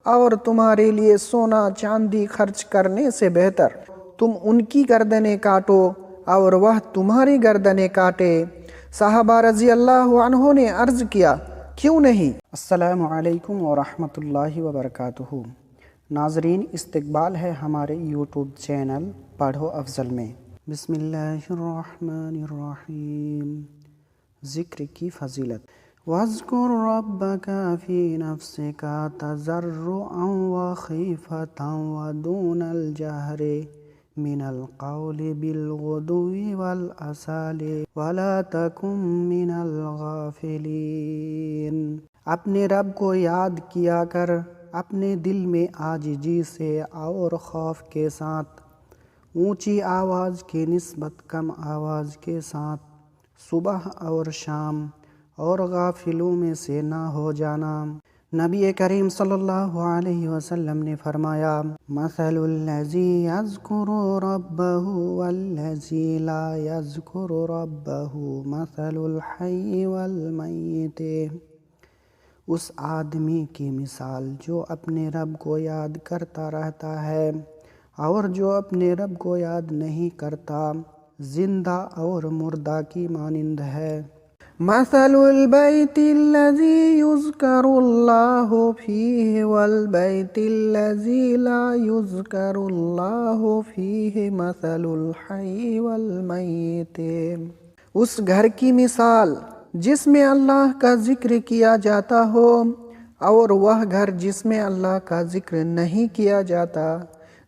اور تمہارے لیے سونا چاندی خرچ کرنے سے بہتر۔ تم ان کی گردنیں کاٹو اور وہ تمہاری گردنیں کاٹے۔ صحابہ رضی اللہ عنہ نے عرض کیا، کیوں نہیں؟ السلام علیکم ورحمۃ اللہ وبرکاتہ۔ ناظرین، استقبال ہے ہمارے یوٹیوب چینل پڑھو افضل میں۔ بسم اللہ الرحمن الرحیم۔ ذکر کی فضیلت۔ وَاذْكُر رَّبَّكَ فِي نَفْسِكَ تَضَرُّعًا وَخِيفَةً وَدُونَ الْجَهْرِ مِنَ الْقَوْلِ بِالْغُدُوِّ وَالْآصَالِ وَلَا تَكُن مِّنَ الْغَافِلِينَ۔ اپنے رب کو یاد کیا کر اپنے دل میں عاجزی سے اور خوف کے ساتھ، اونچی آواز کی نسبت کم آواز کے ساتھ، صبح اور شام، اور غافلوں میں سے نہ ہو جانا۔ نبی کریم صلی اللہ علیہ وسلم نے فرمایا، مثل الذی یذکر ربہ والذی لا یذکر ربہ مثل الحی والمیت۔ اس آدمی کی مثال جو اپنے رب کو یاد کرتا رہتا ہے اور جو اپنے رب کو یاد نہیں کرتا، زندہ اور مردہ کی مانند ہے۔ مثل البیت الذی یذکر اللہ فیہ والبیت الذی لا یذکر اللہ فیہ مثل الحی والمیت۔ اس گھر کی مثال جس میں اللہ کا ذکر کیا جاتا ہو اور وہ گھر جس میں اللہ کا ذکر نہیں کیا جاتا،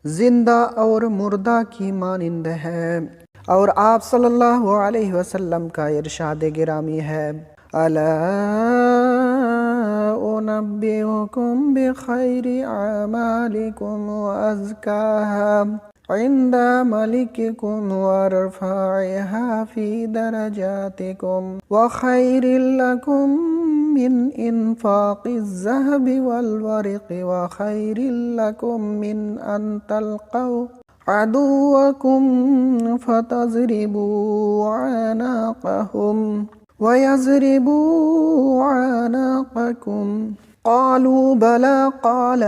زندہ اور مردہ کی مانند ہے۔ اور آپ صلی اللہ علیہ وسلم کا ارشاد گرامی ہے، الا انبئکم بخیر اعمالکم وازکاها عند ملککم وارفعها فی درجاتکم وخیر لکم من انفاق الذهب والورق وخیر لکم من ان تلقوا عدوکم فتضربوا اعناقهم وَيَضْرِبُوا أَعْنَاقَكُمْ قَالُوا بَلَىٰ قَالَ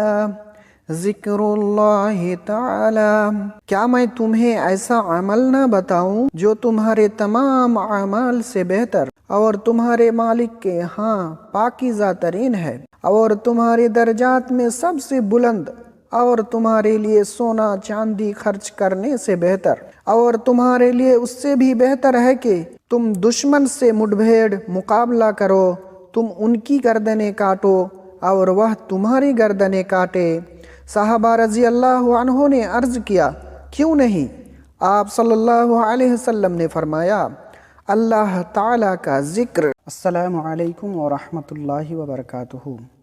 ذِكْرُ اللَّهِ تَعَالَىٰ۔ کیا میں تمہیں ایسا عمل نہ بتاؤں جو تمہارے تمام اعمال سے بہتر اور تمہارے مالک کے ہاں پاکیزہ ترین ہے، اور تمہارے درجات میں سب سے بلند، اور تمہارے لیے سونا چاندی خرچ کرنے سے بہتر، اور تمہارے لیے اس سے بھی بہتر ہے کہ تم دشمن سے مٹبھیڑ مقابلہ کرو، تم ان کی گردنیں کاٹو اور وہ تمہاری گردنیں کاٹے۔ صحابہ رضی اللہ عنہ نے عرض کیا، کیوں نہیں؟ آپ صلی اللہ علیہ وسلم نے فرمایا، اللہ تعالیٰ کا ذکر۔ السلام علیکم ورحمۃ اللہ وبرکاتہ۔